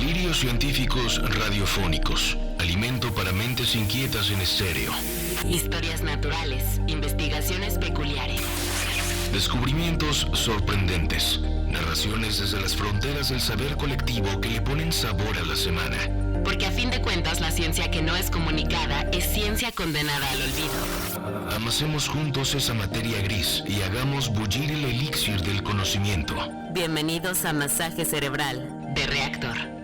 Delirios científicos radiofónicos. Alimento para mentes inquietas en estéreo. Historias naturales, investigaciones peculiares. Descubrimientos sorprendentes. Narraciones desde las fronteras del saber colectivo que le ponen sabor a la semana. Porque a fin de cuentas la ciencia que no es comunicada es ciencia condenada al olvido. Amasemos juntos esa materia gris y hagamos bullir el elixir del conocimiento. Bienvenidos a Masaje Cerebral de Reactor.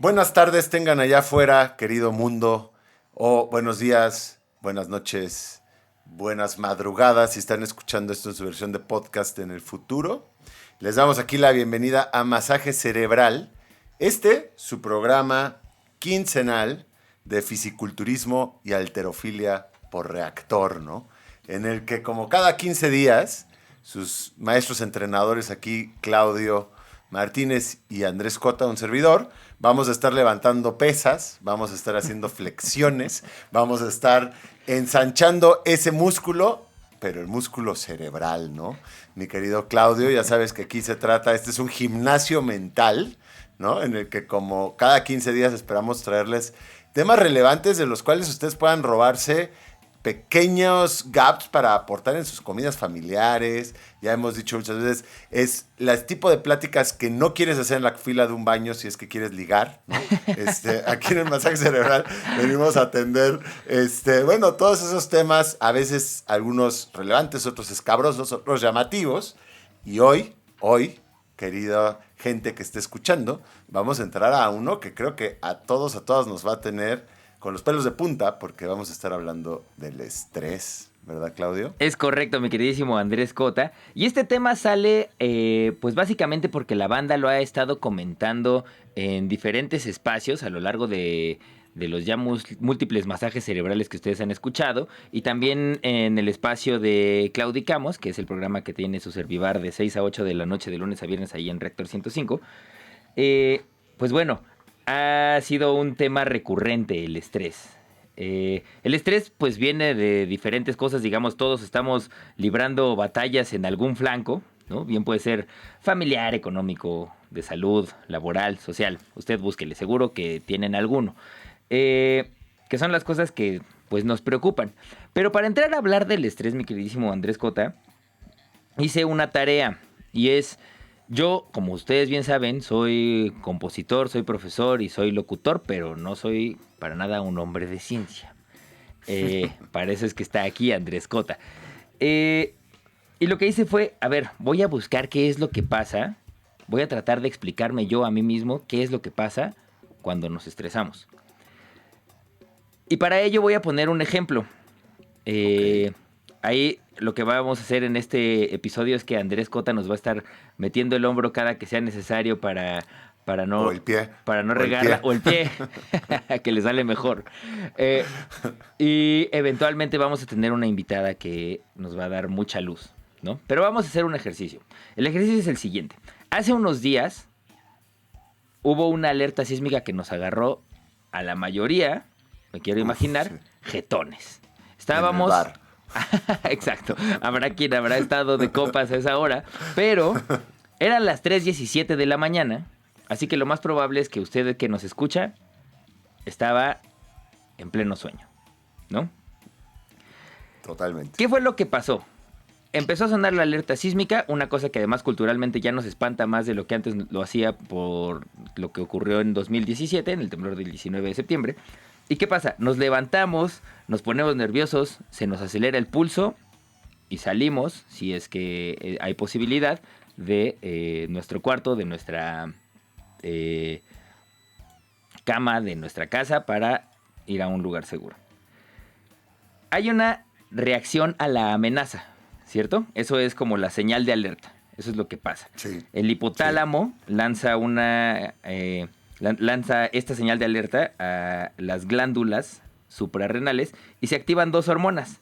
Buenas tardes tengan allá afuera, querido mundo, o buenos días, buenas noches, buenas madrugadas, si están escuchando esto en su versión de podcast en el futuro. Les damos aquí la bienvenida a Masaje Cerebral, su programa quincenal de fisiculturismo y halterofilia por Reactor, ¿no? En el que como cada 15 días, sus maestros entrenadores aquí, Claudio Martínez y Andrés Cota, un servidor, vamos a estar levantando pesas, vamos a estar haciendo flexiones, vamos a estar ensanchando ese músculo, pero el músculo cerebral, ¿no? Mi querido Claudio, ya sabes que aquí se trata, este es un gimnasio mental, ¿no? En el que como cada 15 días esperamos traerles temas relevantes de los cuales ustedes puedan robarse pequeños gaps para aportar en sus comidas familiares. Ya hemos dicho muchas veces, es el tipo de pláticas que no quieres hacer en la fila de un baño si es que quieres ligar, ¿no? Aquí en el Masaje Cerebral venimos a atender, todos esos temas, a veces algunos relevantes, otros escabrosos, otros llamativos. Y hoy, querida gente que esté escuchando, vamos a entrar a uno que creo que a todas nos va a tener con los pelos de punta, porque vamos a estar hablando del estrés, ¿verdad, Claudio? Es correcto, mi queridísimo Andrés Cota. Y este tema sale, pues básicamente porque la banda lo ha estado comentando en diferentes espacios a lo largo de los ya múltiples masajes cerebrales que ustedes han escuchado, y también en el espacio de Claudicamos, que es el programa que tiene su Servivar de 6 a 8 de la noche, de lunes a viernes, ahí en Reactor 105. Pues bueno, ha sido un tema recurrente el estrés. El estrés pues viene de diferentes cosas, digamos, todos estamos librando batallas en algún flanco, ¿no? Bien puede ser familiar, económico, de salud, laboral, social. Usted búsquele, seguro que tienen alguno. Que son las cosas que pues nos preocupan. Pero para entrar a hablar del estrés, mi queridísimo Andrés Cota, hice una tarea y es... Yo, como ustedes bien saben, soy compositor, soy profesor y soy locutor, pero no soy para nada un hombre de ciencia. Para eso es que está aquí Andrés Cota. Y lo que hice fue, voy a buscar qué es lo que pasa. Voy a tratar de explicarme yo a mí mismo qué es lo que pasa cuando nos estresamos. Y para ello voy a poner un ejemplo. Ahí lo que vamos a hacer en este episodio es que Andrés Cota nos va a estar metiendo el hombro cada que sea necesario para no, o el pie. Para no regarla, o el pie, que le sale mejor. Y eventualmente vamos a tener una invitada que nos va a dar mucha luz, ¿no? Pero vamos a hacer un ejercicio. El ejercicio es el siguiente. Hace unos días hubo una alerta sísmica que nos agarró a la mayoría, me quiero imaginar, jetones. Estábamos... En el bar. Exacto, habrá quien habrá estado de copas a esa hora, pero eran las 3:17 de la mañana, así que lo más probable es que usted que nos escucha estaba en pleno sueño, ¿no? Totalmente. ¿Qué fue lo que pasó? Empezó a sonar la alerta sísmica, una cosa que además culturalmente ya nos espanta más de lo que antes lo hacía por lo que ocurrió en 2017, en el temblor del 19 de septiembre. ¿Y qué pasa? Nos levantamos, nos ponemos nerviosos, se nos acelera el pulso y salimos, si es que hay posibilidad, de nuestro cuarto, de nuestra cama, de nuestra casa, para ir a un lugar seguro. Hay una reacción a la amenaza, ¿cierto? Eso es como la señal de alerta. Eso es lo que pasa. Sí. El hipotálamo lanza esta señal de alerta a las glándulas suprarrenales y se activan dos hormonas,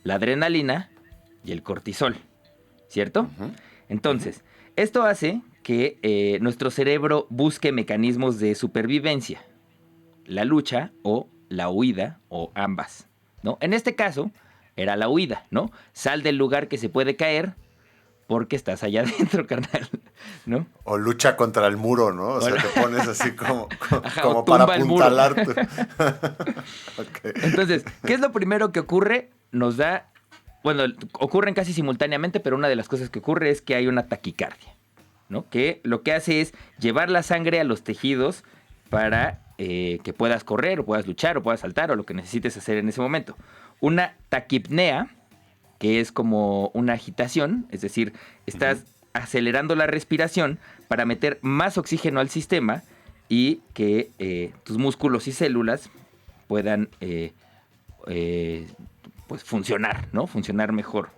la adrenalina y el cortisol, ¿cierto? Uh-huh. Entonces, esto hace que nuestro cerebro busque mecanismos de supervivencia, la lucha o la huida o ambas, ¿no? En este caso era la huida, ¿no? Sal del lugar que se puede caer porque estás allá adentro, carnal, ¿no? O lucha contra el muro, ¿no? O sea, te pones así como Ajá, para tumba el muro. apuntalar. Okay. Entonces, ¿qué es lo primero que ocurre? Bueno, ocurren casi simultáneamente, pero una de las cosas que ocurre es que hay una taquicardia, ¿no? Que lo que hace es llevar la sangre a los tejidos para que puedas correr, o puedas luchar, o puedas saltar, o lo que necesites hacer en ese momento. Una taquipnea, que es como una agitación, es decir, estás acelerando la respiración para meter más oxígeno al sistema y que tus músculos y células puedan pues funcionar, ¿no? Funcionar mejor.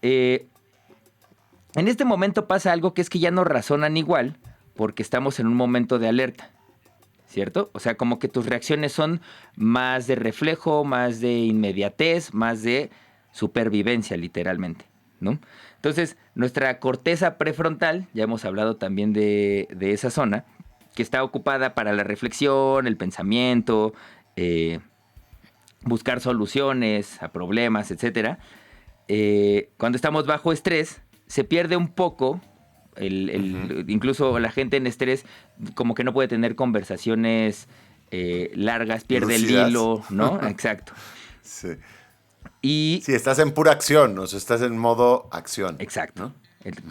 En este momento pasa algo que es que ya no razonan igual porque estamos en un momento de alerta, ¿cierto? O sea, como que tus reacciones son más de reflejo, más de inmediatez, más de supervivencia, literalmente, ¿no? Entonces, nuestra corteza prefrontal, ya hemos hablado también de esa zona, que está ocupada para la reflexión, el pensamiento, buscar soluciones a problemas, etcétera. Cuando estamos bajo estrés, se pierde un poco, incluso la gente en estrés como que no puede tener conversaciones largas, pierde Lúcidas. el hilo, ¿no? Exacto. Sí. Y Sí, estás en pura acción, o sea, estás en modo acción. exacto. ¿No?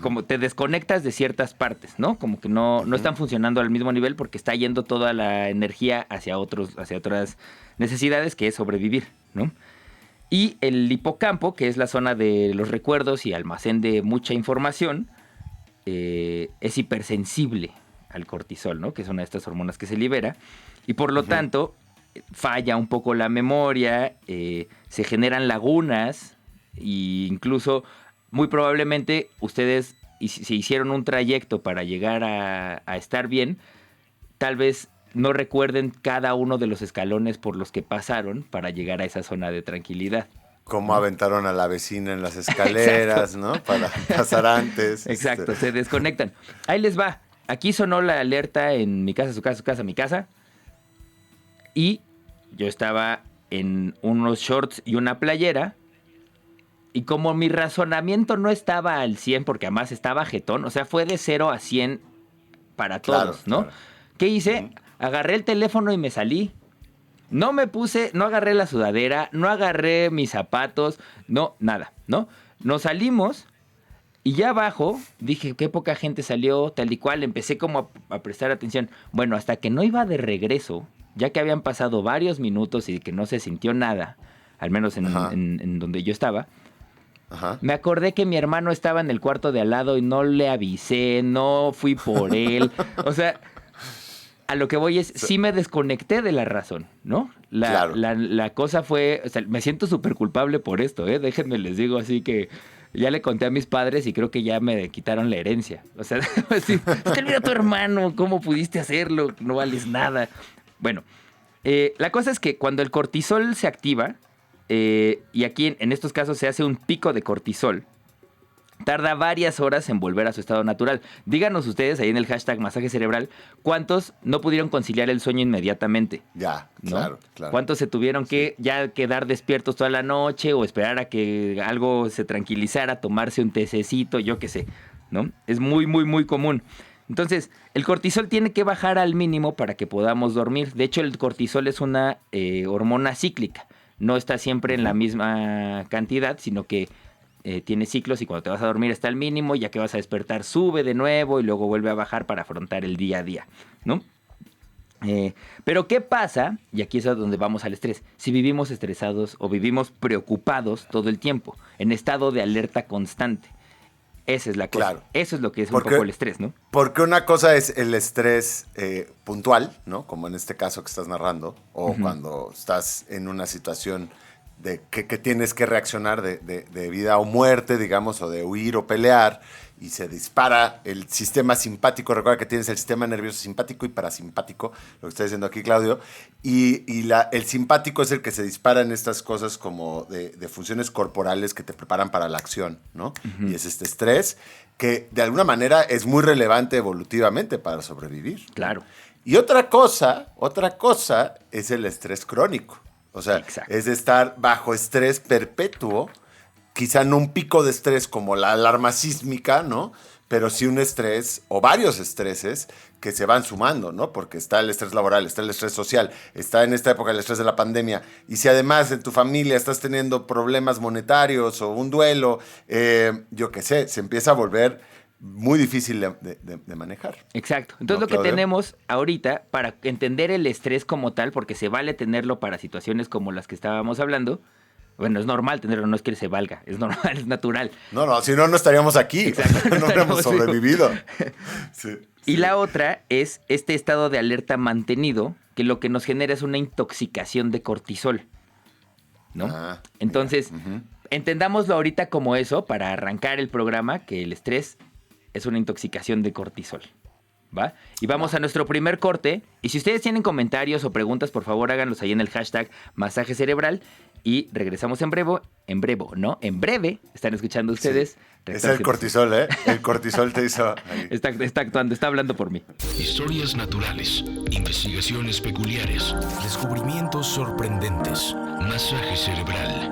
Como te desconectas de ciertas partes, ¿no? Como que no están funcionando al mismo nivel porque está yendo toda la energía hacia otras necesidades, que es sobrevivir, ¿no? Y el hipocampo, que es la zona de los recuerdos y almacén de mucha información, es hipersensible al cortisol, ¿no? Que es una de estas hormonas que se libera. Y por lo tanto, falla un poco la memoria, se generan lagunas e incluso muy probablemente ustedes, si hicieron un trayecto para llegar a estar bien, tal vez no recuerden cada uno de los escalones por los que pasaron para llegar a esa zona de tranquilidad. Cómo aventaron a la vecina en las escaleras, ¿no? Para pasar antes. Exacto, se desconectan. Ahí les va. Aquí sonó la alerta en mi casa, su casa, su casa, mi casa. Y yo estaba en unos shorts y una playera. Y como mi razonamiento no estaba al 100, porque además estaba jetón, o sea, fue de 0 a 100 para todos, Claro, ¿no? claro. ¿Qué hice? Agarré el teléfono y me salí. No agarré la sudadera, no agarré mis zapatos, no, nada, ¿no? Nos salimos y ya abajo dije, qué poca gente salió, tal y cual, empecé como a prestar atención. Bueno, hasta que no iba de regreso, ya que habían pasado varios minutos y que no se sintió nada, al menos en donde yo estaba, Ajá. me acordé que mi hermano estaba en el cuarto de al lado y no le avisé, no fui por él. O sea, a lo que voy es, sí me desconecté de la razón, ¿no? Claro. La cosa fue, o sea, me siento súper culpable por esto, ¿eh? Déjenme les digo así que ya le conté a mis padres y creo que ya me quitaron la herencia. O sea, así, es que olvida a tu hermano, ¿cómo pudiste hacerlo? No vales nada. Bueno, la cosa es que cuando el cortisol se activa, y aquí en estos casos se hace un pico de cortisol, tarda varias horas en volver a su estado natural. Díganos ustedes ahí en el hashtag masaje cerebral, ¿cuántos no pudieron conciliar el sueño inmediatamente? Ya, ¿No? claro. ¿Cuántos se tuvieron que ya quedar despiertos toda la noche o esperar a que algo se tranquilizara, tomarse un tececito, yo qué sé, ¿no? Es muy, muy, muy común. Entonces, el cortisol tiene que bajar al mínimo para que podamos dormir. De hecho, el cortisol es una hormona cíclica. No está siempre en la misma cantidad, sino que tiene ciclos y cuando te vas a dormir está al mínimo, ya que vas a despertar sube de nuevo y luego vuelve a bajar para afrontar el día a día, ¿no? Pero ¿qué pasa? Y aquí es a donde vamos al estrés. Si vivimos estresados o vivimos preocupados todo el tiempo, en estado de alerta constante. Esa es la cosa. Claro. Eso es lo que es un poco el estrés, ¿no? Porque una cosa es el estrés puntual, ¿no? Como en este caso que estás narrando, o cuando estás en una situación de que tienes que reaccionar de vida o muerte, digamos, o de huir o pelear, y se dispara el sistema simpático. Recuerda que tienes el sistema nervioso simpático y parasimpático, lo que está diciendo aquí Claudio, y el simpático es el que se dispara en estas cosas como de funciones corporales que te preparan para la acción, ¿no? Y es este estrés que de alguna manera es muy relevante evolutivamente para sobrevivir. Claro. Y otra cosa es el estrés crónico. O sea, exacto, es de estar bajo estrés perpetuo quizá no un pico de estrés como la alarma sísmica, ¿no? Pero sí un estrés o varios estreses que se van sumando, ¿no? Porque está el estrés laboral, está el estrés social, está en esta época el estrés de la pandemia. Y si además en tu familia estás teniendo problemas monetarios o un duelo, yo qué sé, se empieza a volver muy difícil de manejar. Exacto. Entonces ¿No, lo que Claudio? tenemos ahorita para entender el estrés como tal, porque se vale tenerlo para situaciones como las que estábamos hablando. Bueno, es normal tenerlo, no es que se valga, es normal, es natural. No, si no, no estaríamos aquí. Exacto, No hubiéramos estaríamos sobrevivido. Sí, Y sí. la otra es este estado de alerta mantenido, que lo que nos genera es una intoxicación de cortisol, ¿no? Ah, Entonces, mira. Ujú. entendámoslo ahorita como eso, para arrancar el programa, que el estrés es una intoxicación de cortisol, ¿va? Y vamos a nuestro primer corte. Y si ustedes tienen comentarios o preguntas, por favor háganlos ahí en el hashtag masaje cerebral. Y regresamos en breve. Están escuchando ustedes. Sí. Es el cortisol, ¿eh? El cortisol te hizo ahí. Está actuando, está hablando por mí. Historias naturales, investigaciones peculiares, descubrimientos sorprendentes, masaje cerebral.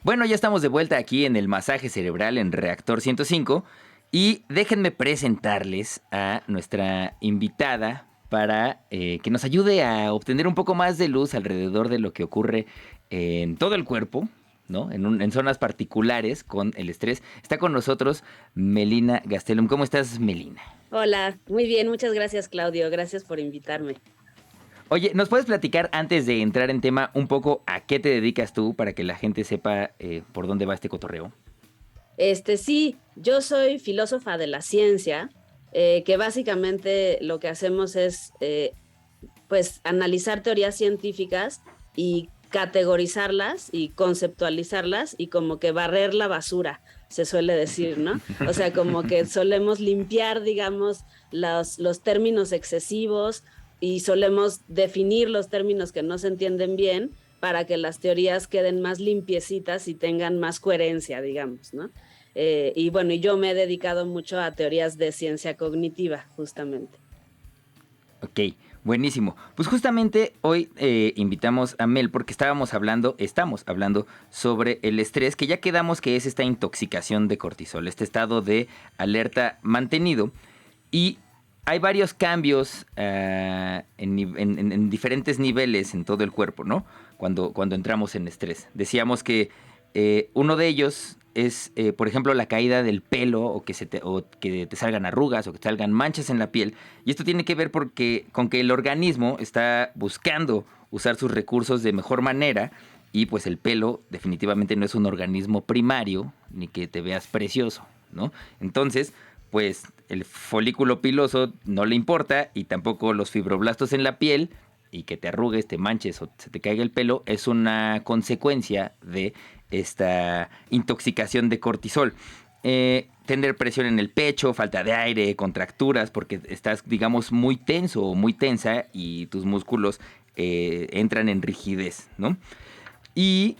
Bueno, ya estamos de vuelta aquí en el masaje cerebral en Reactor 105 y déjenme presentarles a nuestra invitada para que nos ayude a obtener un poco más de luz alrededor de lo que ocurre en todo el cuerpo, ¿no? En zonas particulares con el estrés. Está con nosotros Melina Gastelum. ¿Cómo estás, Melina? Hola, muy bien, muchas gracias, Claudio. Gracias por invitarme. Oye, ¿nos puedes platicar antes de entrar en tema un poco a qué te dedicas tú para que la gente sepa por dónde va este cotorreo? Sí, yo soy filósofa de la ciencia, que básicamente lo que hacemos es pues analizar teorías científicas y categorizarlas y conceptualizarlas y como que barrer la basura, se suele decir, ¿no? O sea, como que solemos limpiar, digamos, los términos excesivos y solemos definir los términos que no se entienden bien para que las teorías queden más limpiecitas y tengan más coherencia, digamos, ¿no? Y bueno, yo me he dedicado mucho a teorías de ciencia cognitiva, justamente. Ok, buenísimo. Pues justamente hoy invitamos a Mel porque estamos hablando sobre el estrés, que ya quedamos que es esta intoxicación de cortisol, este estado de alerta mantenido. Y hay varios cambios en diferentes niveles en todo el cuerpo, ¿no? Cuando entramos en estrés. Decíamos que uno de ellos es, por ejemplo, la caída del pelo o que te salgan arrugas o que te salgan manchas en la piel. Y esto tiene que ver con que el organismo está buscando usar sus recursos de mejor manera y pues el pelo definitivamente no es un organismo primario ni que te veas precioso, ¿no? Entonces, pues el folículo piloso no le importa y tampoco los fibroblastos en la piel y que te arrugues, te manches o se te caiga el pelo es una consecuencia de esta intoxicación de cortisol. Tener presión en el pecho, falta de aire, contracturas, porque estás, digamos, muy tenso o muy tensa y tus músculos entran en rigidez, ¿no? Y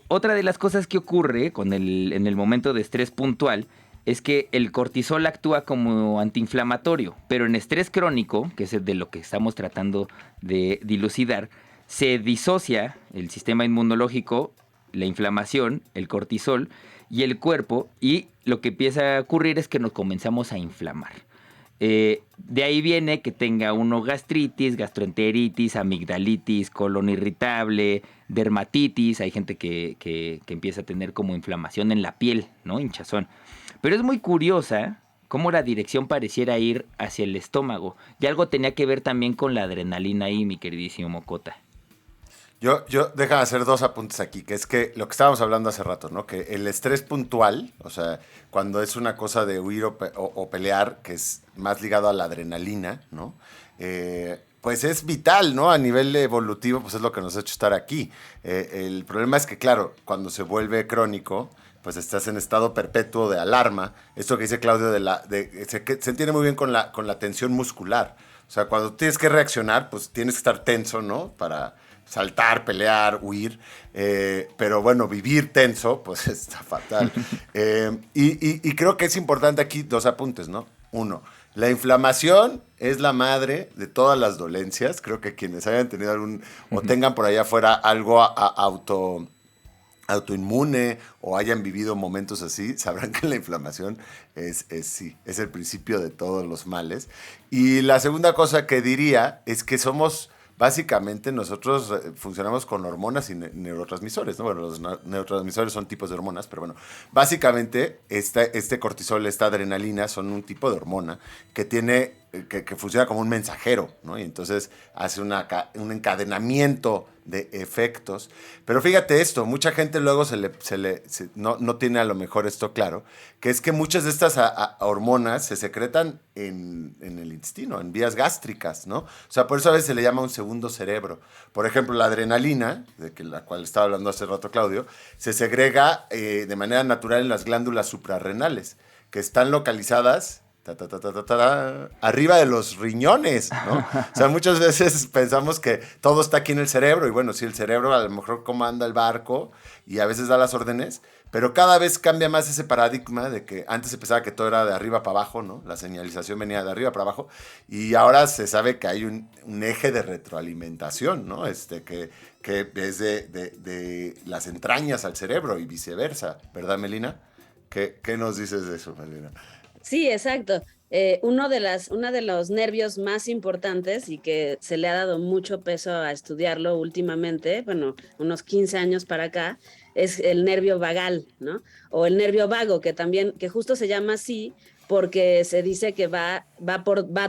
otra de las cosas que ocurre en el momento de estrés puntual es que el cortisol actúa como antiinflamatorio, pero en estrés crónico, que es de lo que estamos tratando de dilucidar, se disocia el sistema inmunológico, la inflamación, el cortisol y el cuerpo, y lo que empieza a ocurrir es que nos comenzamos a inflamar. De ahí viene que tenga uno gastritis, gastroenteritis, amigdalitis, colon irritable, dermatitis. Hay gente que empieza a tener como inflamación en la piel, ¿no? Hinchazón. Pero es muy curiosa cómo la dirección pareciera ir hacia el estómago. Y algo tenía que ver también con la adrenalina ahí, mi queridísimo Mocota. Déjame hacer dos apuntes aquí, que es que lo que estábamos hablando hace rato, ¿no? Que el estrés puntual, o sea, cuando es una cosa de huir o pelear, que es más ligado a la adrenalina, ¿no? Pues es vital, ¿no? A nivel evolutivo, pues es lo que nos ha hecho estar aquí. El problema es que, claro, cuando se vuelve crónico, pues estás en estado perpetuo de alarma. Esto que dice Claudio se entiende muy bien con la tensión muscular. O sea, cuando tienes que reaccionar, pues tienes que estar tenso, ¿no? Para saltar, pelear, huir. Pero bueno, vivir tenso, pues está fatal. Y creo que es importante aquí dos apuntes, ¿no? Uno, la inflamación es la madre de todas las dolencias. Creo que quienes hayan tenido o tengan por allá afuera algo autoinmune o hayan vivido momentos así, sabrán que la inflamación es el principio de todos los males. Y la segunda cosa que diría es que básicamente nosotros funcionamos con hormonas y neurotransmisores, ¿no? Bueno, los neurotransmisores son tipos de hormonas, pero bueno, básicamente este cortisol, esta adrenalina son un tipo de hormona que funciona como un mensajero, ¿no? Y entonces hace un encadenamiento de efectos. Pero fíjate esto, mucha gente luego no tiene a lo mejor esto claro, que es que muchas de estas hormonas se secretan en el intestino, en vías gástricas, ¿no? O sea, por eso a veces se le llama un segundo cerebro. Por ejemplo, la adrenalina, la cual estaba hablando hace rato Claudio, se segrega de manera natural en las glándulas suprarrenales, que están localizadas arriba de los riñones, ¿no? O sea, muchas veces pensamos que todo está aquí en el cerebro y bueno, sí, el cerebro a lo mejor comanda el barco y a veces da las órdenes, pero cada vez cambia más ese paradigma de que antes se pensaba que todo era de arriba para abajo, ¿no? La señalización venía de arriba para abajo y ahora se sabe que hay un eje de retroalimentación, ¿no? Que es de las entrañas al cerebro y viceversa, ¿verdad, Melina? ¿Qué nos dices de eso, Melina? Sí, exacto. Uno de los nervios más importantes y que se le ha dado mucho peso a estudiarlo últimamente, bueno, unos 15 años para acá, es el nervio vagal, ¿no? O el nervio vago, que justo se llama así porque se dice que va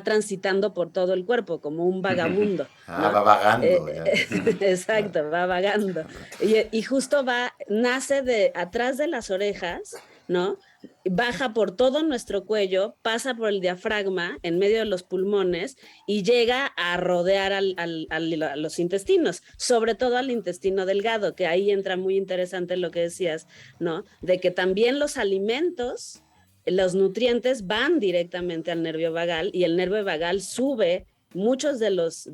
transitando por todo el cuerpo, como un vagabundo, ¿no? Va vagando. Exacto, va vagando. Y justo nace de atrás de las orejas, ¿no? Baja por todo nuestro cuello, pasa por el diafragma, en medio de los pulmones, y llega a rodear a los intestinos, sobre todo al intestino delgado, que ahí entra muy interesante lo que decías, ¿no? De que también los alimentos, los nutrientes van directamente al nervio vagal, y el nervio vagal sube muchos de los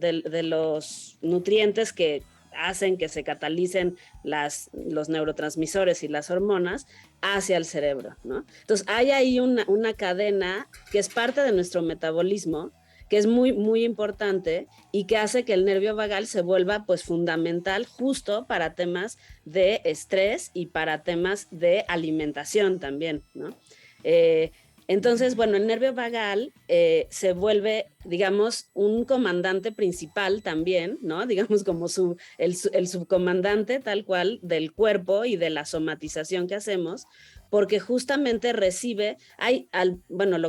nutrientes que hacen que se catalicen los neurotransmisores y las hormonas hacia el cerebro, ¿no? Entonces hay ahí una cadena que es parte de nuestro metabolismo, que es muy, muy importante y que hace que el nervio vagal se vuelva pues fundamental justo para temas de estrés y para temas de alimentación también, ¿no? Entonces, bueno, el nervio vagal se vuelve, digamos, un comandante principal también, ¿no? Digamos como el subcomandante tal cual del cuerpo y de la somatización que hacemos, porque justamente lo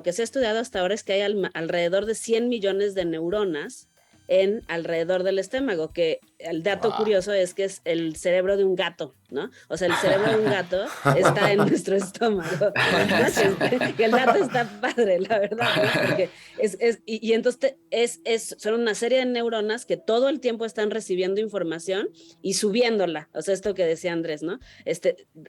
que se ha estudiado hasta ahora es que hay alrededor de 100 millones de neuronas alrededor del estómago, que el dato curioso es que es el cerebro de un gato, ¿no? O sea, el cerebro de un gato está en nuestro estómago. Y el dato está padre, la verdad, ¿no? Porque entonces son una serie de neuronas que todo el tiempo están recibiendo información y subiéndola. O sea, esto que decía Andrés, ¿no?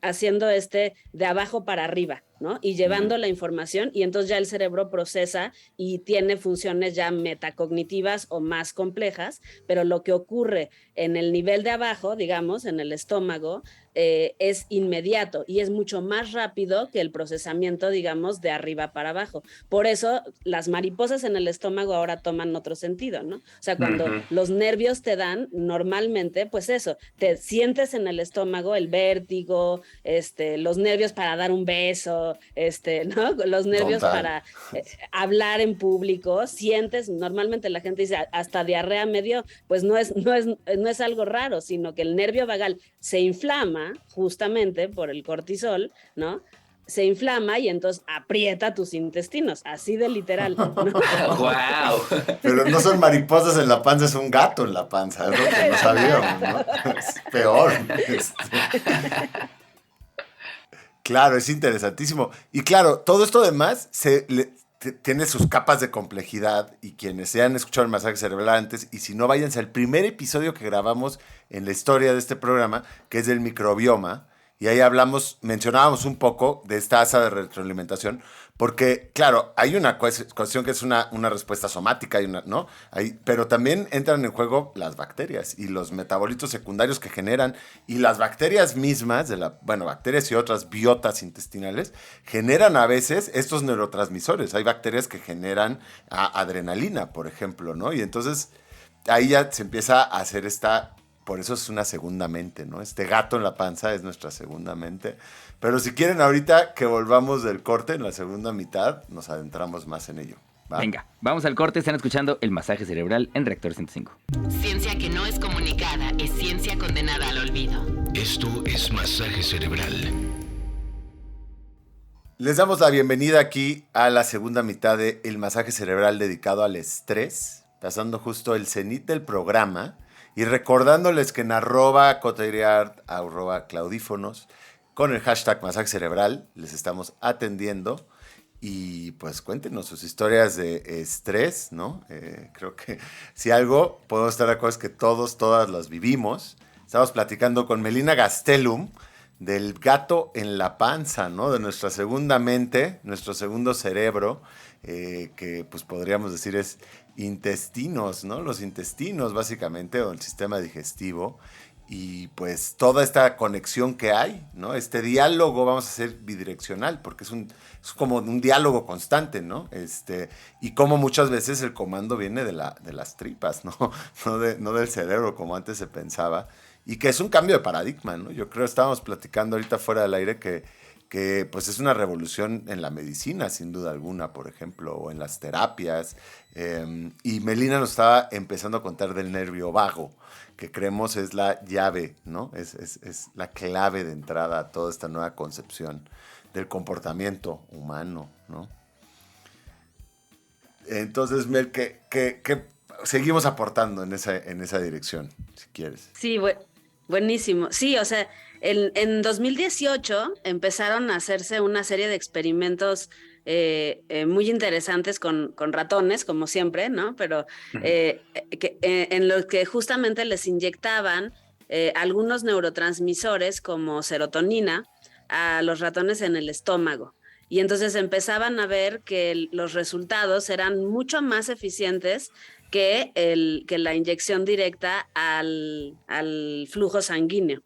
Haciendo de abajo para arriba, ¿no? Y llevando la información, y entonces ya el cerebro procesa y tiene funciones ya metacognitivas o más complejas, pero lo que ocurre en el nivel de abajo, digamos, en el estómago, es inmediato y es mucho más rápido que el procesamiento, digamos, de arriba para abajo. Por eso las mariposas en el estómago ahora toman otro sentido, ¿no? O sea, cuando los nervios te dan, normalmente, pues eso, te sientes en el estómago el vértigo, los nervios para dar un beso, ¿no? Los nervios para hablar en público, sientes, normalmente la gente dice, hasta diarrea me dio, pues no es algo raro, sino que el nervio vagal se inflama justamente por el cortisol, ¿no? Se inflama y entonces aprieta tus intestinos, así de literal, ¿no? ¡Wow! Pero no son mariposas en la panza, es un gato en la panza, es lo que no sabíamos, ¿no? Es peor. Claro, es interesantísimo. Y claro, todo esto además tiene sus capas de complejidad, y quienes se han escuchado el masaje cerebral antes, y si no, váyanse al primer episodio que grabamos en la historia de este programa, que es del microbioma, y ahí mencionábamos un poco de esta asa de retroalimentación, porque, claro, hay una cuestión que es una respuesta somática, ¿no? Pero también entran en juego las bacterias y los metabolitos secundarios que generan, y las bacterias mismas, bacterias y otras biotas intestinales, generan a veces estos neurotransmisores. Hay bacterias que generan adrenalina, por ejemplo, ¿no? Y entonces ahí ya se empieza a hacer esta por eso es una segunda mente, ¿no? Este gato en la panza es nuestra segunda mente. Pero si quieren ahorita que volvamos del corte en la segunda mitad, nos adentramos más en ello. ¿Va? Venga, vamos al corte. Están escuchando El Masaje Cerebral en Reactor 105. Ciencia que no es comunicada es ciencia condenada al olvido. Esto es Masaje Cerebral. Les damos la bienvenida aquí a la segunda mitad de El Masaje Cerebral dedicado al estrés, pasando justo el cenit del programa y recordándoles que en @coteriart, @claudífonos, con el hashtag Masaje Cerebral les estamos atendiendo. Y pues cuéntenos sus historias de estrés, ¿no? Creo que si algo podemos estar de acuerdo es que todas las vivimos. Estamos platicando con Melina Gastelum del gato en la panza, ¿no? De nuestra segunda mente, nuestro segundo cerebro, que pues podríamos decir es intestinos, ¿no? Los intestinos básicamente, o el sistema digestivo. Y pues toda esta conexión que hay, ¿no? Este diálogo, vamos a hacer bidireccional, porque es como un diálogo constante, ¿no? Y como muchas veces el comando viene de las tripas, ¿no? No del cerebro, como antes se pensaba. Y que es un cambio de paradigma, ¿no? Yo creo que estábamos platicando ahorita fuera del aire que pues es una revolución en la medicina, sin duda alguna, por ejemplo, o en las terapias. Y Melina nos estaba empezando a contar del nervio vago, que creemos es la llave, ¿no? Es la clave de entrada a toda esta nueva concepción del comportamiento humano, ¿no? Entonces, Mel, ¿qué seguimos aportando en esa dirección, si quieres? Sí, buenísimo. Sí, o sea, en 2018 empezaron a hacerse una serie de experimentos muy interesantes con ratones, como siempre, ¿no? Pero en los que justamente les inyectaban algunos neurotransmisores como serotonina a los ratones en el estómago. Y entonces empezaban a ver que los resultados eran mucho más eficientes que la inyección directa al flujo sanguíneo.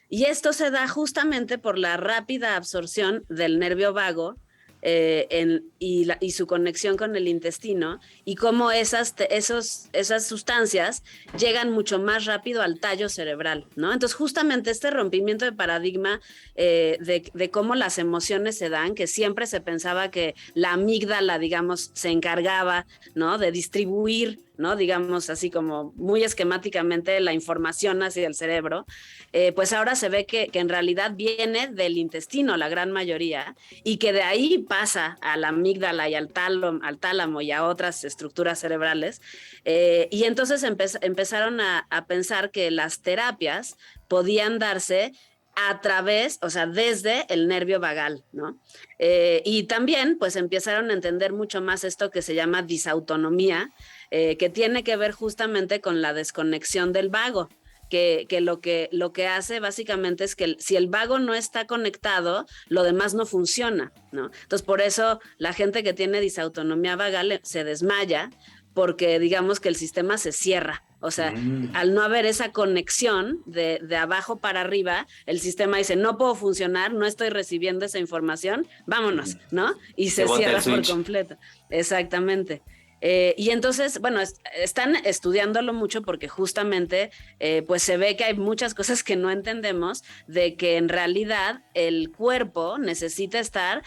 Y esto se da justamente por la rápida absorción del nervio vago y su conexión con el intestino, y cómo esas sustancias llegan mucho más rápido al tallo cerebral, ¿no? Entonces, justamente este rompimiento de paradigma de cómo las emociones se dan, que siempre se pensaba que la amígdala, digamos, se encargaba, ¿no?, de distribuir, ¿no?, digamos así como muy esquemáticamente la información hacia el cerebro, pues ahora se ve que en realidad viene del intestino la gran mayoría, y que de ahí pasa a la amígdala y al tálamo y a otras estructuras cerebrales, y entonces empezaron a pensar que las terapias podían darse a través, o sea, desde el nervio vagal, ¿no? Y también, pues, empezaron a entender mucho más esto que se llama disautonomía, que tiene que ver justamente con la desconexión del vago, que lo que hace básicamente es que si el vago no está conectado, lo demás no funciona, ¿no? Entonces, por eso la gente que tiene disautonomía vagal se desmaya, porque digamos que el sistema se cierra. O sea, al no haber esa conexión de abajo para arriba, el sistema dice, no puedo funcionar, no estoy recibiendo esa información, vámonos, ¿no? Y se cierra por completo. Exactamente. Y entonces, bueno, están estudiándolo mucho porque justamente pues se ve que hay muchas cosas que no entendemos, de que en realidad el cuerpo necesita estar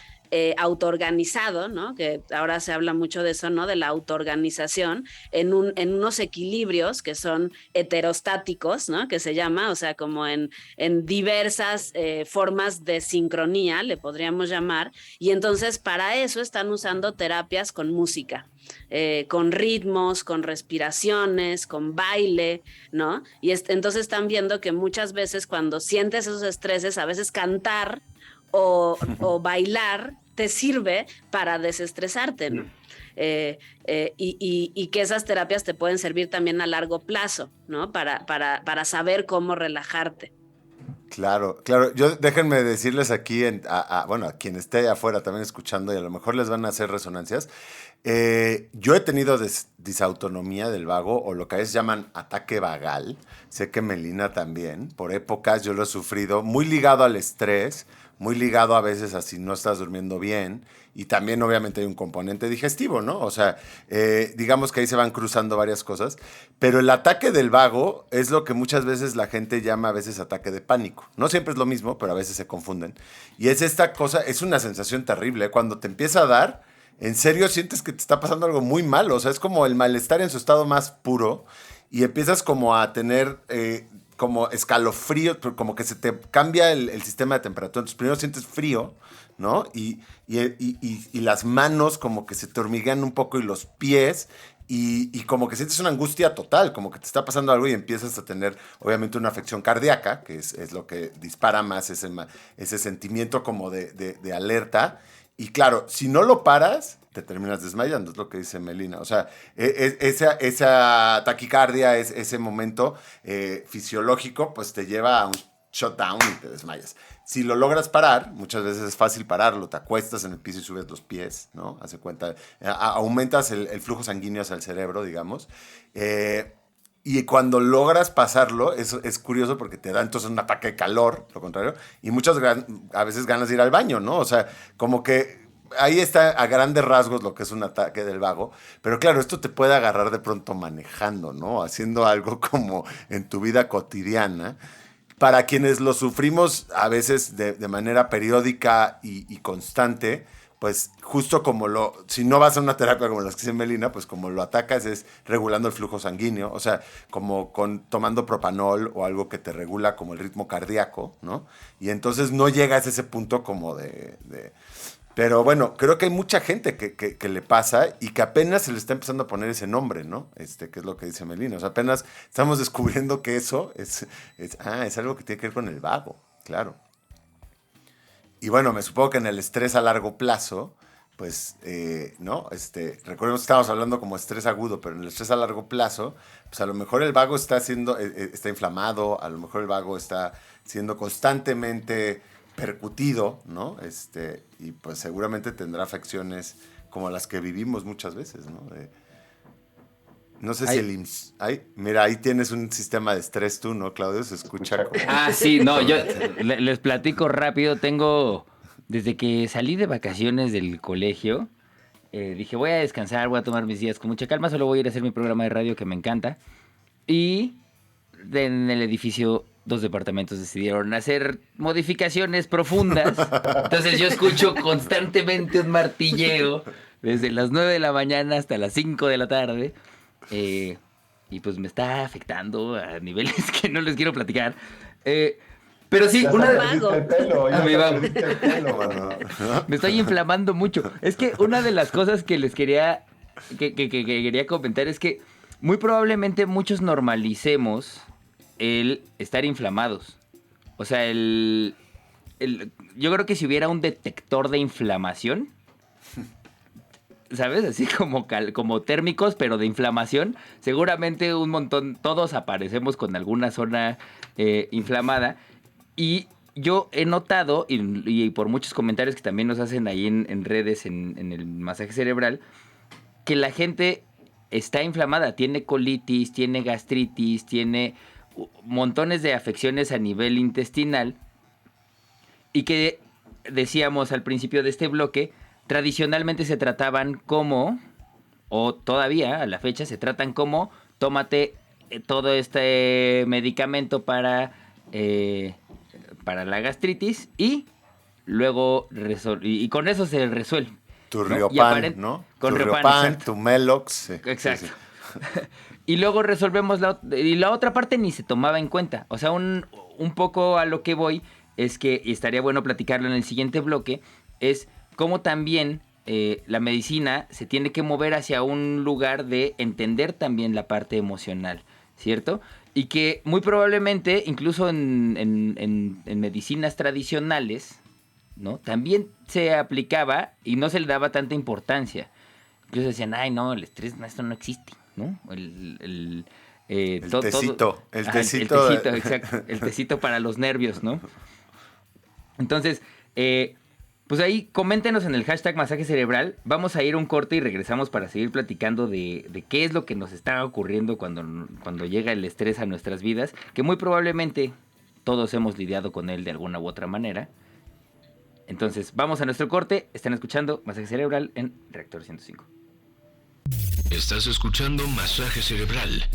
autoorganizado, ¿no? Que ahora se habla mucho de eso, ¿no? De la autoorganización en unos equilibrios que son heterostáticos, ¿no? Que se llama, o sea, como en diversas formas de sincronía, le podríamos llamar, y entonces para eso están usando terapias con música, con ritmos, con respiraciones, con baile, ¿no? Y entonces están viendo que muchas veces cuando sientes esos estreses, a veces cantar o bailar te sirve para desestresarte, ¿no? Y que esas terapias te pueden servir también a largo plazo, ¿no? Para saber cómo relajarte. Claro. Déjenme decirles aquí, bueno, a quien esté afuera también escuchando, y a lo mejor les van a hacer resonancias. Yo he tenido disautonomía del vago, o lo que a veces llaman ataque vagal. Sé que Melina también. Por épocas yo lo he sufrido, muy ligado al estrés, muy ligado a veces a si no estás durmiendo bien. Y también obviamente hay un componente digestivo, ¿no? O sea, digamos que ahí se van cruzando varias cosas. Pero el ataque del vago es lo que muchas veces la gente llama a veces ataque de pánico. No siempre es lo mismo, pero a veces se confunden. Y es esta cosa, es una sensación terrible. Cuando te empieza a dar, en serio sientes que te está pasando algo muy malo. O sea, es como el malestar en su estado más puro. Y empiezas como a tener como escalofrío, como que se te cambia el sistema de temperatura. Entonces primero sientes frío, ¿no? Y las manos como que se te hormiguean un poco y los pies. Y como que sientes una angustia total, como que te está pasando algo y empiezas a tener obviamente una afección cardíaca, que es lo que dispara más ese sentimiento como de alerta. Y claro, si no lo paras, te terminas desmayando, es lo que dice Melina. O sea, esa taquicardia, ese momento fisiológico, pues te lleva a un shutdown y te desmayas. Si lo logras parar, muchas veces es fácil pararlo, te acuestas en el piso y subes los pies, ¿no? Hace cuenta, aumentas el flujo sanguíneo hacia el cerebro, digamos. Y cuando logras pasarlo, es curioso porque te da entonces un ataque de calor, lo contrario, y a veces ganas de ir al baño, ¿no? O sea, como que ahí está a grandes rasgos lo que es un ataque del vago, pero claro, esto te puede agarrar de pronto manejando, ¿no? Haciendo algo como en tu vida cotidiana. Para quienes lo sufrimos a veces de manera periódica y constante, pues justo si no vas a una terapia como las que dice Melina, pues como lo atacas es regulando el flujo sanguíneo, o sea, como tomando propanol o algo que te regula como el ritmo cardíaco, ¿no? Y entonces no llegas a ese punto como Pero bueno, creo que hay mucha gente que le pasa y que apenas se le está empezando a poner ese nombre, ¿no? Que es lo que dice Melina, o sea, apenas estamos descubriendo que eso es algo que tiene que ver con el vago, claro. Y bueno, me supongo que en el estrés a largo plazo, pues, ¿no? Recordemos que estábamos hablando como estrés agudo, pero en el estrés a largo plazo, pues a lo mejor el vago está inflamado, a lo mejor el vago está siendo constantemente percutido, ¿no? Y pues seguramente tendrá afecciones como las que vivimos muchas veces, ¿no? No sé si el IMSS... Mira, ahí tienes un sistema de estrés tú, ¿no, Claudio? Se escucha como... Sí, no, yo les platico rápido. Desde que salí de vacaciones del colegio, dije, voy a descansar, voy a tomar mis días con mucha calma, solo voy a ir a hacer mi programa de radio que me encanta. Y en el edificio 2 departamentos decidieron hacer modificaciones profundas. Entonces yo escucho constantemente un martilleo desde las 9 de la mañana hasta las 5 de la tarde. Y pues me está afectando a niveles que no les quiero platicar. Pero sí, me estoy inflamando mucho. Es que una de las cosas que les quería comentar es que muy probablemente muchos normalicemos el estar inflamados. O sea, yo creo que si hubiera un detector de inflamación, ¿sabes? Así como térmicos, pero de inflamación. Seguramente un montón, todos aparecemos con alguna zona inflamada. Y yo he notado, y por muchos comentarios que también nos hacen ahí en redes, en el masaje cerebral, que la gente está inflamada. Tiene colitis, tiene gastritis, tiene montones de afecciones a nivel intestinal. Y que decíamos al principio de este bloque, tradicionalmente se trataban como, o todavía a la fecha se tratan como, tómate todo este medicamento para la gastritis y luego y con eso se resuelve. Tu Riopan, ¿no? Con tu Riopan, tu Melox. Sí, exacto. Sí. Y luego resolvemos y la otra parte ni se tomaba en cuenta. O sea, un poco a lo que voy es que, y estaría bueno platicarlo en el siguiente bloque, es cómo también la medicina se tiene que mover hacia un lugar de entender también la parte emocional, ¿cierto? Y que muy probablemente, incluso en medicinas tradicionales, ¿no? También se aplicaba y no se le daba tanta importancia. Incluso decían, ay, no, el estrés, no, esto no existe, ¿no? El tecito. El tecito, exacto. El tecito para los nervios, ¿no? Entonces, Pues ahí coméntenos en el hashtag masaje cerebral. Vamos a ir a un corte y regresamos para seguir platicando de qué es lo que nos está ocurriendo cuando llega el estrés a nuestras vidas, que muy probablemente todos hemos lidiado con él de alguna u otra manera. Entonces, vamos a nuestro corte. Están escuchando Masaje Cerebral en Reactor 105. Estás escuchando Masaje Cerebral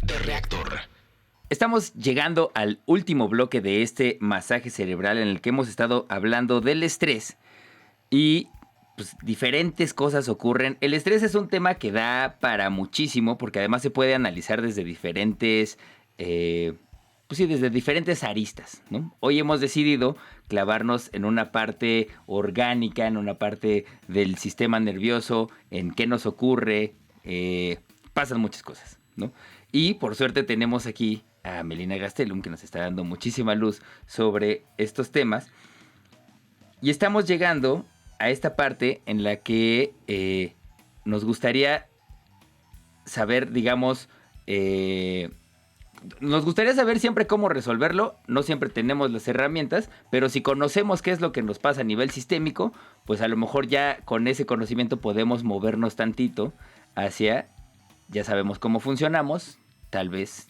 de Reactor. Estamos llegando al último bloque de este masaje cerebral en el que hemos estado hablando del estrés y pues diferentes cosas ocurren. El estrés es un tema que da para muchísimo porque además se puede analizar desde diferentes, desde diferentes aristas, ¿no? Hoy hemos decidido clavarnos en una parte orgánica, en una parte del sistema nervioso, en qué nos ocurre, pasan muchas cosas, ¿no? Y por suerte tenemos aquí a Melina Gastelum, que nos está dando muchísima luz sobre estos temas. Y estamos llegando a esta parte en la que nos gustaría saber, digamos, nos gustaría saber siempre cómo resolverlo. No siempre tenemos las herramientas, pero si conocemos qué es lo que nos pasa a nivel sistémico, pues a lo mejor ya con ese conocimiento podemos movernos tantito hacia, ya sabemos cómo funcionamos, tal vez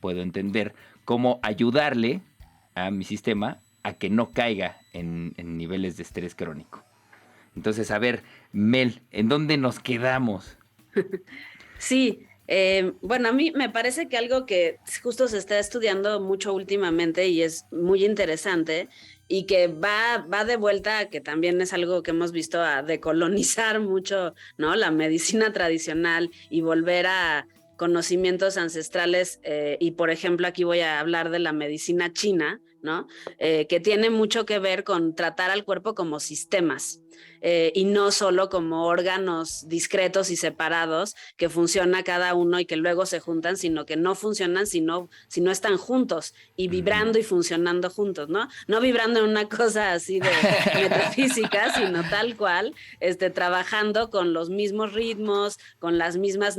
puedo entender cómo ayudarle a mi sistema a que no caiga en niveles de estrés crónico. Entonces, a ver, Mel, ¿en dónde nos quedamos? Sí, bueno, a mí me parece que algo que justo se está estudiando mucho últimamente y es muy interesante y que va de vuelta a que también es algo que hemos visto a decolonizar mucho, ¿no? La medicina tradicional y volver a conocimientos ancestrales y por ejemplo aquí voy a hablar de la medicina china, ¿no? Que tiene mucho que ver con tratar al cuerpo como sistemas y no solo como órganos discretos y separados que funciona cada uno y que luego se juntan, sino que no funcionan si no están juntos y vibrando y funcionando juntos, ¿no? No vibrando en una cosa así de metafísica, sino tal cual, trabajando con los mismos ritmos, con las mismas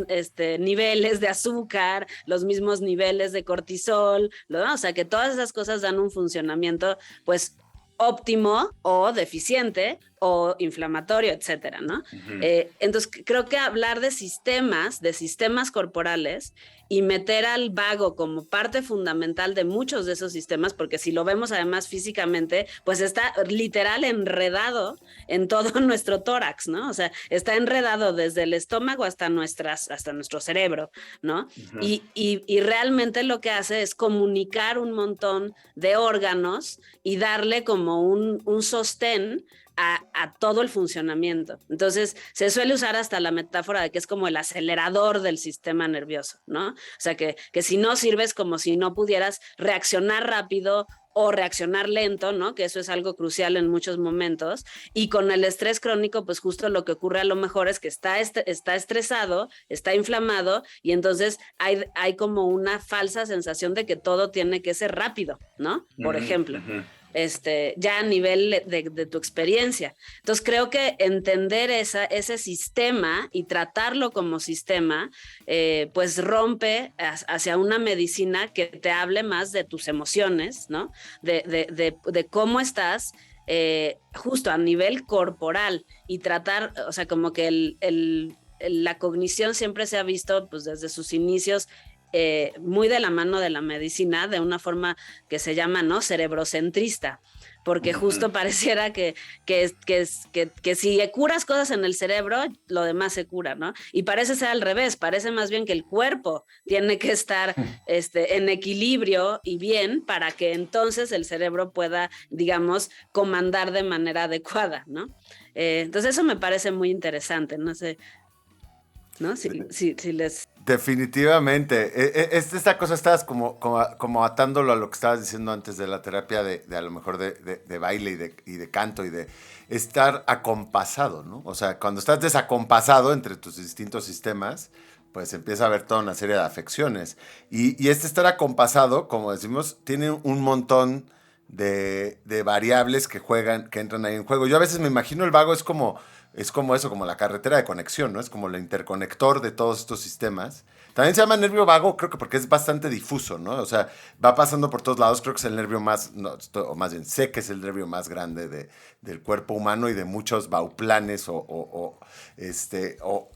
niveles de azúcar, los mismos niveles de cortisol, ¿no? O sea, que todas esas cosas dan un funcionamiento, pues, óptimo o deficiente o inflamatorio, etcétera, ¿no? Uh-huh. Entonces, creo que hablar de sistemas corporales y meter al vago como parte fundamental de muchos de esos sistemas, porque si lo vemos además físicamente, pues está literal enredado en todo nuestro tórax, ¿no? O sea, está enredado desde el estómago hasta nuestro cerebro, ¿no? Uh-huh. Y realmente lo que hace es comunicar un montón de órganos y darle como un sostén a todo el funcionamiento. Entonces, se suele usar hasta la metáfora de que es como el acelerador del sistema nervioso, ¿no? O sea, que si no sirves como si no pudieras reaccionar rápido o reaccionar lento, ¿no? Que eso es algo crucial en muchos momentos. Y con el estrés crónico, pues justo lo que ocurre a lo mejor es que está estresado, está inflamado, y entonces hay como una falsa sensación de que todo tiene que ser rápido, ¿no? Por ejemplo. Ya a nivel de tu experiencia. Entonces creo que entender ese sistema y tratarlo como sistema, pues rompe hacia una medicina que te hable más de tus emociones, ¿no? De cómo estás justo a nivel corporal y tratar, o sea, como que la cognición siempre se ha visto pues desde sus inicios muy de la mano de la medicina, de una forma que se llama, ¿no?, cerebrocentrista, porque justo pareciera que si curas cosas en el cerebro, lo demás se cura, ¿no? Y parece ser al revés, parece más bien que el cuerpo tiene que estar en equilibrio y bien para que entonces el cerebro pueda, digamos, comandar de manera adecuada, ¿no? Entonces eso me parece muy interesante, no sé, ¿no? Si les... Definitivamente. Esta cosa estabas como atándolo a lo que estabas diciendo antes de la terapia de a lo mejor de baile y de canto y de estar acompasado, ¿no? O sea, cuando estás desacompasado entre tus distintos sistemas, pues empieza a haber toda una serie de afecciones. Y estar acompasado, como decimos, tiene un montón de variables que entran ahí en juego. Yo a veces me imagino el vago es como eso, como la carretera de conexión, ¿no? Es como el interconector de todos estos sistemas También se llama nervio vago, creo que porque es bastante difuso, ¿no? O sea, va pasando por todos lados, creo que es el nervio más, no, o más bien sé que es el nervio más grande del cuerpo humano y de muchos bauplanes o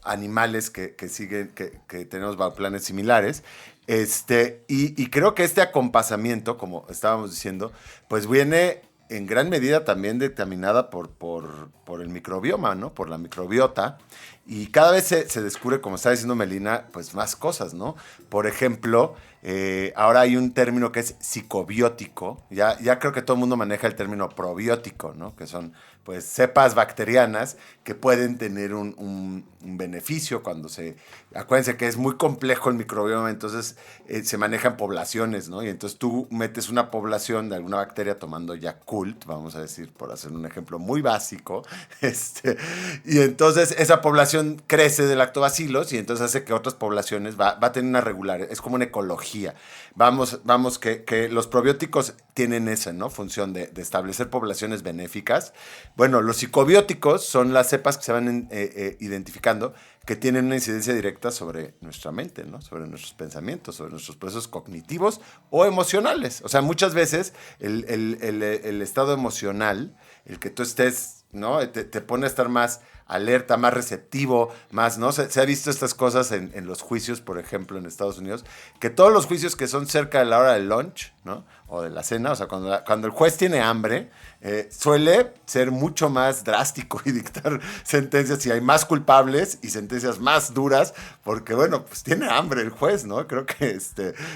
animales que siguen, que tenemos bauplanes similares. Y creo que este acompasamiento, como estábamos diciendo, pues viene en gran medida también determinada por el microbioma, ¿no? Por la microbiota. Y cada vez se descubre, como está diciendo Melina, pues más cosas, ¿no? Por ejemplo, ahora hay un término que es psicobiótico. Ya creo que todo el mundo maneja el término probiótico, ¿no? Que son, pues, cepas bacterianas que pueden tener un beneficio cuando se... Acuérdense que es muy complejo el microbioma, entonces se manejan poblaciones, ¿no? Y entonces tú metes una población de alguna bacteria tomando Yakult, vamos a decir, por hacer un ejemplo muy básico, y entonces esa población crece de lactobacilos y entonces hace que otras poblaciones va a tener una regular, es como una ecología. Vamos que los probióticos tienen esa, ¿no? Función de establecer poblaciones benéficas. Bueno, los psicobióticos son las cepas que se van identificando que tienen una incidencia directa sobre nuestra mente, ¿no? Sobre nuestros pensamientos, sobre nuestros procesos cognitivos o emocionales. O sea, muchas veces el estado emocional, el que tú estés, ¿no? Te pone a estar más alerta, más receptivo, más, ¿no? Se ha visto estas cosas en los juicios, por ejemplo, en Estados Unidos, que todos los juicios que son cerca de la hora del lunch, ¿no? O de la cena, o sea, cuando el juez tiene hambre, suele ser mucho más drástico y dictar sentencias y hay más culpables y sentencias más duras, porque, bueno, pues tiene hambre el juez, ¿no? Creo que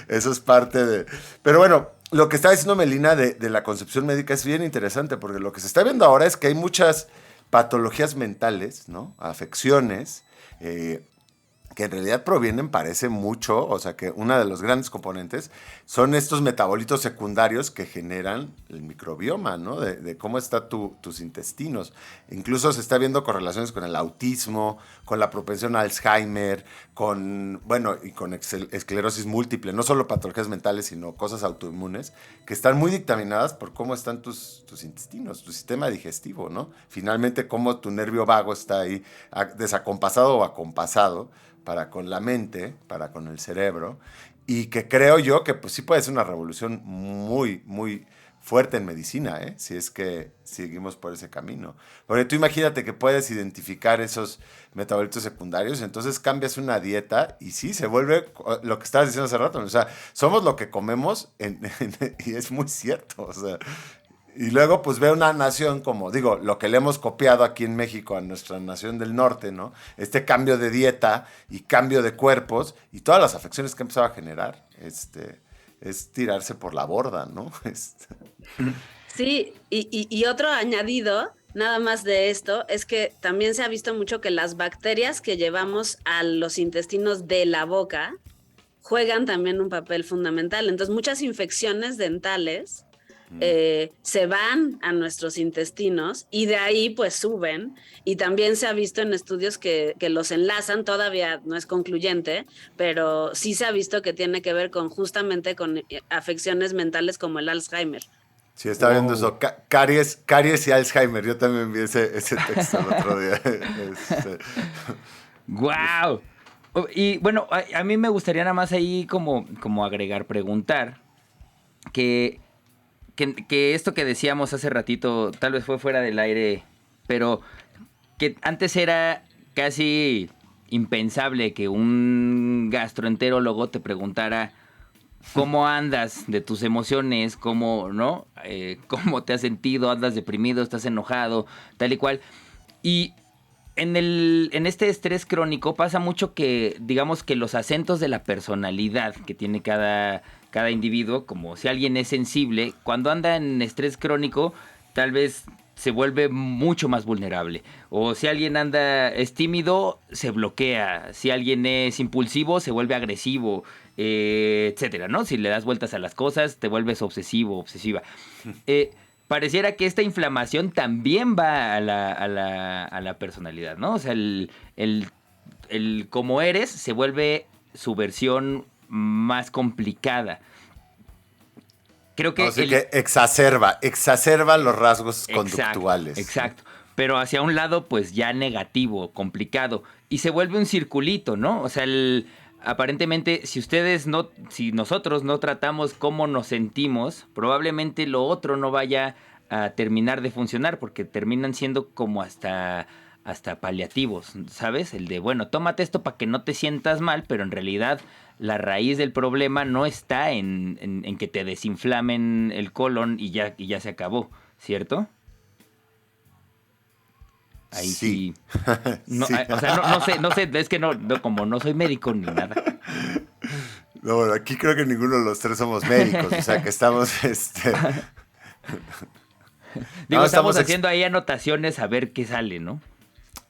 eso es parte de... Pero bueno, lo que está diciendo Melina de la concepción médica es bien interesante, porque lo que se está viendo ahora es que hay muchas patologías mentales, ¿no? Afecciones, que en realidad provienen, parece mucho, o sea que uno de los grandes componentes son estos metabolitos secundarios que generan el microbioma, ¿no? De cómo están tus intestinos. Incluso se está viendo correlaciones con el autismo, con la propensión a Alzheimer, con esclerosis múltiple, no solo patologías mentales, sino cosas autoinmunes, que están muy dictaminadas por cómo están tus intestinos, tu sistema digestivo, ¿no? Finalmente, cómo tu nervio vago está ahí desacompasado o acompasado para con la mente, para con el cerebro, y que creo yo que pues sí puede ser una revolución muy, muy fuerte en medicina, si es que seguimos por ese camino. Porque tú imagínate que puedes identificar esos metabolitos secundarios, entonces cambias una dieta y sí, se vuelve lo que estabas diciendo hace rato, o sea, somos lo que comemos y es muy cierto, o sea... Y luego, pues, ve una nación como, digo, lo que le hemos copiado aquí en México a nuestra nación del norte, ¿no? Este cambio de dieta y cambio de cuerpos y todas las afecciones que ha empezado a generar, es tirarse por la borda, ¿no? Sí, y otro añadido, nada más de esto, es que también se ha visto mucho que las bacterias que llevamos a los intestinos de la boca juegan también un papel fundamental. Entonces, muchas infecciones dentales se van a nuestros intestinos y de ahí pues suben, y también se ha visto en estudios que los enlazan, todavía no es concluyente, pero sí se ha visto que tiene que ver justamente con afecciones mentales como el Alzheimer. Sí, estaba viendo eso, caries y Alzheimer, yo también vi ese texto el otro día. ¡Guau! Y bueno, a mí me gustaría nada más ahí como agregar, preguntar, que esto que decíamos hace ratito, tal vez fue fuera del aire, pero que antes era casi impensable que un gastroenterólogo te preguntara cómo andas de tus emociones, cómo, ¿no? Cómo te has sentido, andas deprimido, estás enojado, tal y cual. Y en este estrés crónico pasa mucho que, digamos que los acentos de la personalidad que tiene cada individuo, como si alguien es sensible, cuando anda en estrés crónico, tal vez se vuelve mucho más vulnerable. O si alguien es tímido, se bloquea. Si alguien es impulsivo, se vuelve agresivo, etcétera, ¿no? Si le das vueltas a las cosas, te vuelves obsesivo, obsesiva. Pareciera que esta inflamación también va a la personalidad, ¿no? O sea, el como eres se vuelve su versión más complicada. Creo que... que exacerba los rasgos conductuales. Exacto. Pero hacia un lado, pues ya negativo, complicado. Y se vuelve un circulito, ¿no? O sea, aparentemente, si nosotros no tratamos cómo nos sentimos, probablemente lo otro no vaya a terminar de funcionar, porque terminan siendo como hasta paliativos, ¿sabes? El de, bueno, tómate esto para que no te sientas mal, pero en realidad la raíz del problema no está en que te desinflamen el colon y ya se acabó, ¿cierto? Ahí sí. No, Sí. o sea, no sé, es que no, como no soy médico ni nada. No, bueno, aquí creo que ninguno de los tres somos médicos, o sea que estamos, Digo, No, estamos haciendo ahí anotaciones a ver qué sale, ¿no?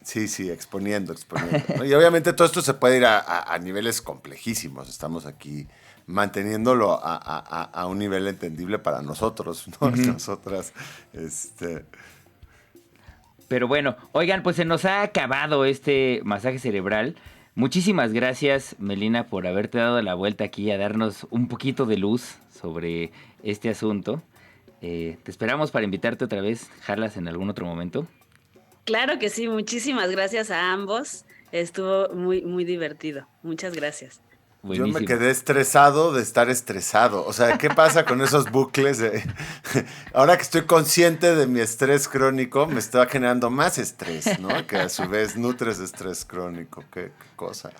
Sí, exponiendo, ¿no? Y obviamente todo esto se puede ir a niveles complejísimos. Estamos aquí manteniéndolo a un nivel entendible para nosotros, ¿no? Ujú. Nosotras, Pero bueno, oigan, pues se nos ha acabado este masaje cerebral. Muchísimas gracias, Melina, por haberte dado la vuelta aquí a darnos un poquito de luz sobre este asunto. Te esperamos para invitarte otra vez, Jarlas, en algún otro momento. Claro que sí, muchísimas gracias a ambos. Estuvo muy, muy divertido. Muchas gracias. Buenísimo. Yo me quedé estresado de estar estresado. O sea, ¿qué pasa con esos bucles? Ahora que estoy consciente de mi estrés crónico, me está generando más estrés, ¿no? Que a su vez nutres estrés crónico. Qué cosa.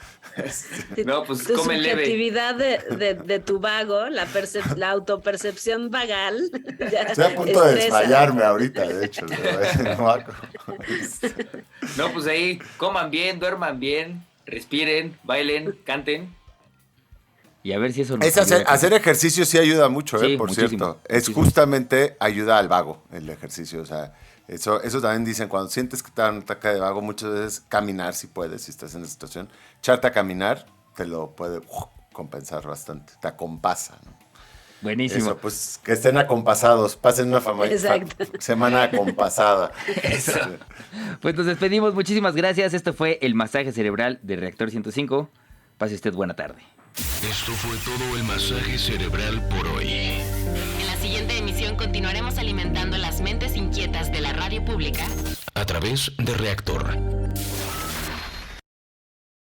No, pues Tu come leve. subjetividad de tu vago, la autopercepción vagal. ya Estoy a punto de estresa. desmayarme ahorita, de hecho. No, pues ahí coman bien, duerman bien, respiren, bailen, canten. Y a ver si eso nos Es hacer, ayuda. hacer ejercicio sí ayuda mucho, Sí, por muchísimo, cierto. Es muchísimo. justamente ayuda al vago el ejercicio. O sea, eso también dicen, cuando sientes que te da un ataque de vago, muchas veces caminar si puedes, si estás en esa situación. Echarte a caminar te lo puede compensar bastante, te acompasa, ¿no? Buenísimo. Eso, pues que estén acompasados, pasen una Exacto. semana acompasada. Pues nos despedimos, muchísimas gracias. Esto fue el masaje cerebral de Reactor 105. Pase usted buena tarde. Esto fue todo el masaje cerebral por hoy. En la siguiente emisión continuaremos alimentando las mentes inquietas de la radio pública A través de Reactor